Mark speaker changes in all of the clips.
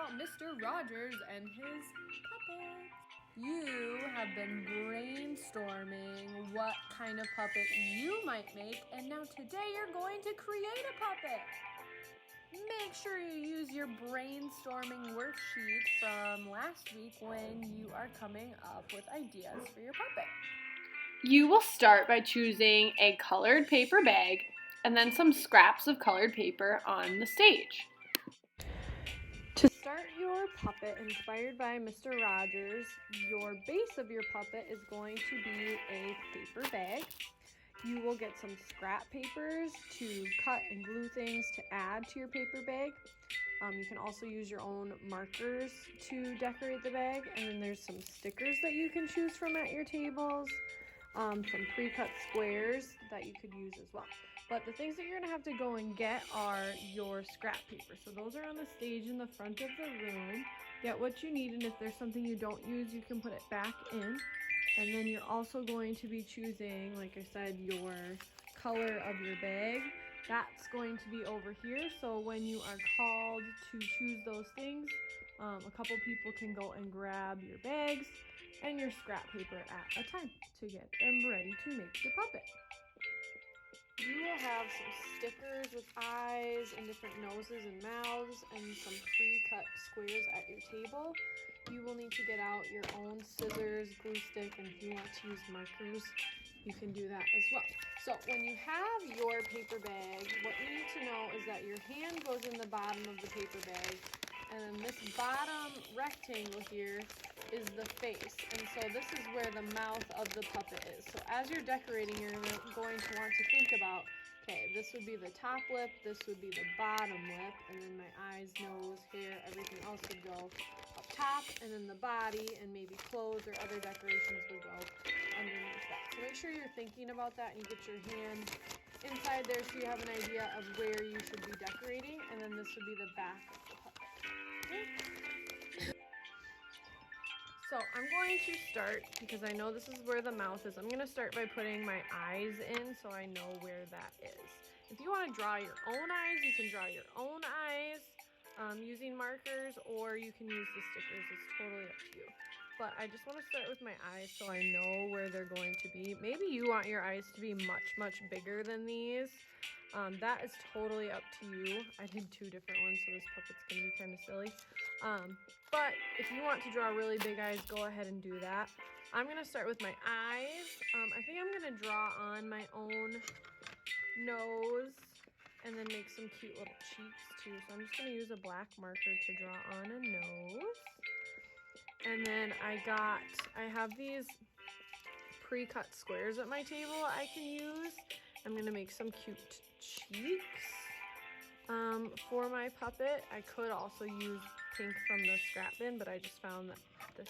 Speaker 1: about Mr. Rogers and his puppets. You have been brainstorming what kind of puppet you might make, and now today you're going to create a puppet. Make sure you use your brainstorming worksheet from last week when you are coming up with ideas for your puppet.
Speaker 2: You will start by choosing a colored paper bag and then some scraps of colored paper on the stage.
Speaker 1: To start your puppet inspired by Mr. Rogers, your base of your puppet is going to be a paper bag. You will get some scrap papers to cut and glue things to add to your paper bag. You can also use your own markers to decorate the bag, and then there's some stickers that you can choose from at your tables, some pre-cut squares that you could use as well. But the things that you're gonna have to go and get are your scrap paper. So those are on the stage in the front of the room. Get what you need, and if there's something you don't use, you can put it back in. And then you're also going to be choosing, like I said, your color of your bag. That's going to be over here. So when you are called to choose those things, a couple people can go and grab your bags and your scrap paper at a time to get them ready to make your puppet. You will have some stickers with eyes and different noses and mouths and some pre-cut squares at your table. You will need to get out your own scissors, glue stick, and if you want to use markers, you can do that as well. So when you have your paper bag, what you need to know is that your hand goes in the bottom of the paper bag, and then this bottom rectangle here is the face, and so this is where the mouth of the puppet is. So as you're decorating, you're going to want to think about, okay, this would be the top lip, this would be the bottom lip, and then my eyes, nose, hair, everything else would go up top, and then the body and maybe clothes or other decorations would go underneath that. So make sure you're thinking about that and you get your hand inside there so you have an idea of where you should be decorating, and then this would be the back of the puppet. Okay? So I'm going to start, because I know this is where the mouth is, I'm going to start by putting my eyes in so I know where that is. If you want to draw your own eyes, you can draw your own eyes using markers, or you can use the stickers. It's totally up to you. But I just want to start with my eyes so I know where they're going to be. Maybe you want your eyes to be much, much bigger than these. That is totally up to you. I did two different ones, so this puppet's going to be kind of silly. But if you want to draw really big eyes, go ahead and do that. I'm going to start with my eyes. I think I'm going to draw on my own nose and then make some cute little cheeks too. So I'm just going to use a black marker to draw on a nose. And then I have these pre-cut squares at my table I can use. I'm going to make some cute cheeks for my puppet. I could also use pink from the scrap bin, but I just found that this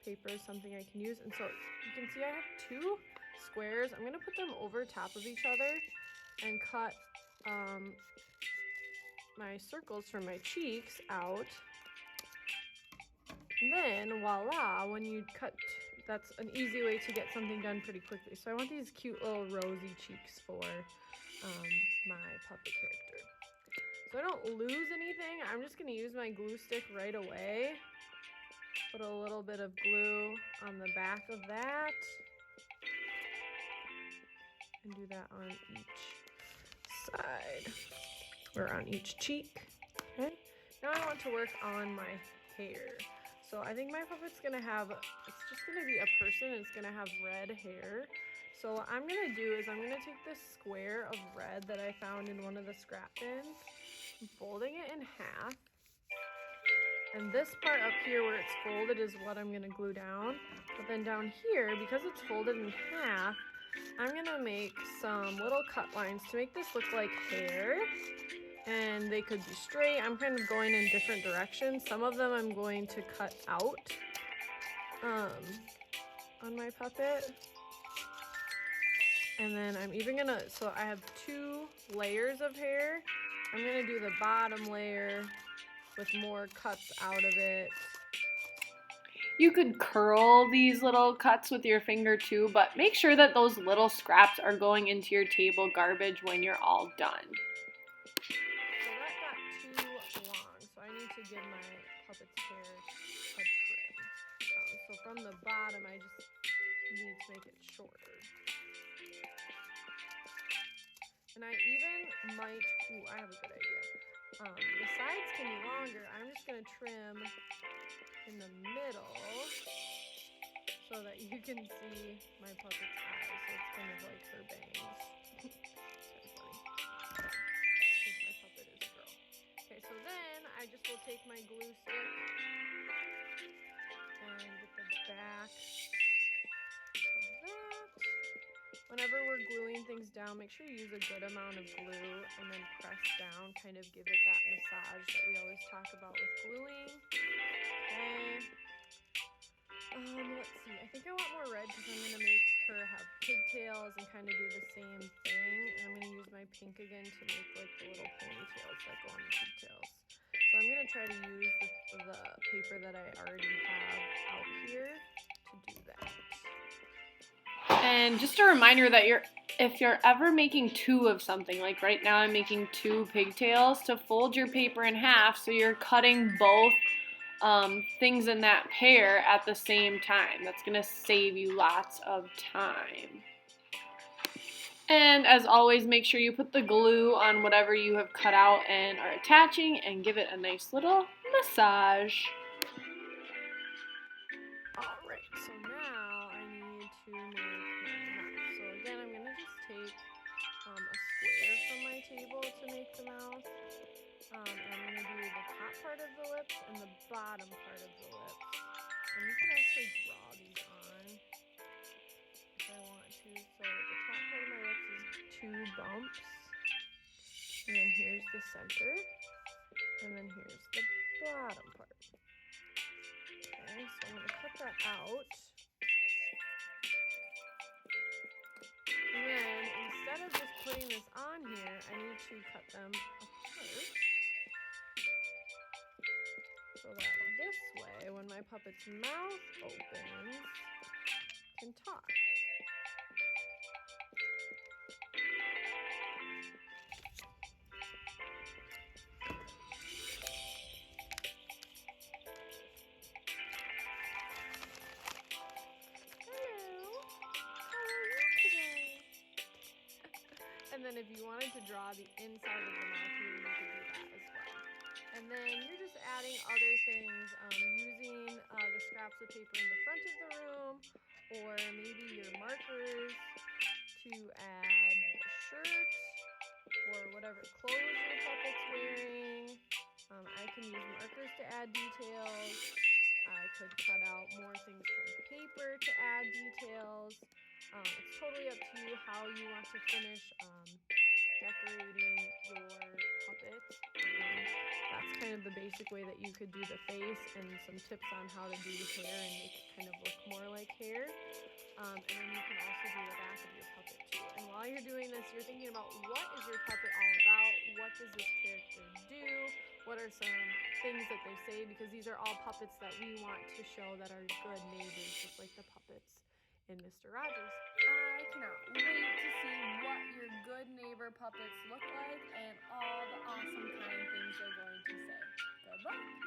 Speaker 1: paper is something I can use. And so you can see I have two squares. I'm going to put them over top of each other and cut my circles for my cheeks out. Then voila, when you cut, that's an easy way to get something done pretty quickly. So I want these cute little rosy cheeks for my puppet character. So I don't lose anything, I'm just going to use my glue stick right away. Put a little bit of glue on the back of that. And do that on each side, or on each cheek. Okay. Now I want to work on my hair. So I think my puppet's gonna have, it's just gonna be a person, it's gonna have red hair. So what I'm gonna do is I'm gonna take this square of red that I found in one of the scrap bins, I'm folding it in half. And this part up here where it's folded is what I'm gonna glue down. But then down here, because it's folded in half, I'm gonna make some little cut lines to make this look like hair. And they could be straight. I'm kind of going in different directions. Some of them I'm going to cut out on my puppet. And then I'm even gonna, so I have two layers of hair. I'm gonna do the bottom layer with more cuts out of it.
Speaker 2: You could curl these little cuts with your finger too, but make sure that those little scraps are going into your table garbage when you're all done.
Speaker 1: So that got too long, so I need to give my puppet's hair a trim. So from the bottom, I just need to make it shorter. And I even might, I have a good idea. The sides can be longer. I'm just going to trim in the middle so that you can see my puppet's eyes. So it's kind of like her bangs. That's funny. Because my puppet is a girl. Okay, so then I just will take my glue stick and get the back of that. Whenever we're gluing things down, make sure you use a good amount of glue and then press down, kind of give it that massage that we always talk about with gluing. Okay. Let's see. I think I want more red because I'm going to make her have pigtails and kind of do the same thing. And I'm going to use my pink again to make like the little ponytails that go on the pigtails. So I'm going to try to use the paper that I already have out here to do that.
Speaker 2: And just a reminder that if you're ever making two of something, like right now I'm making two pigtails, to fold your paper in half so you're cutting both things in that pair at the same time. That's going to save you lots of time. And as always, make sure you put the glue on whatever you have cut out and are attaching and give it a nice little massage.
Speaker 1: Alright, so now I need to make my mouth. So again, I'm going to just take a square from my table to make the mouth. And I'm going to do the top part of the lips and the bottom part of the lips. And you can actually draw these on if I want to. So the top part of my lips is 2 bumps. And then here's the center. And then here's the bottom part. Okay, so I'm going to cut that out. And then instead of just putting this on here, I need to cut them apart. So that this way, when my puppet's mouth opens, can talk. Hello, how are you today? And then if you wanted to draw the inside of the mouth here, you could do that as well. And then you're just adding other things, using the scraps of paper in the front of the room, or maybe your markers to add the shirt, or whatever clothes your puppet's wearing. I can use markers to add details. I could cut out more things from paper to add details. It's totally up to you how you want to finish decorating your puppet. That's kind of the basic way that you could do the face, and some tips on how to do the hair and make it kind of look more like hair. And then you can also do the back of your puppet too. And while you're doing this, you're thinking about what is your puppet all about? What does this character do? What are some things that they say? Because these are all puppets that we want to show that are good neighbors, just like the puppets in Mr. Rogers. I cannot wait to see what your good neighbor puppets look like and all the awesome kind things they're going to say. Good luck!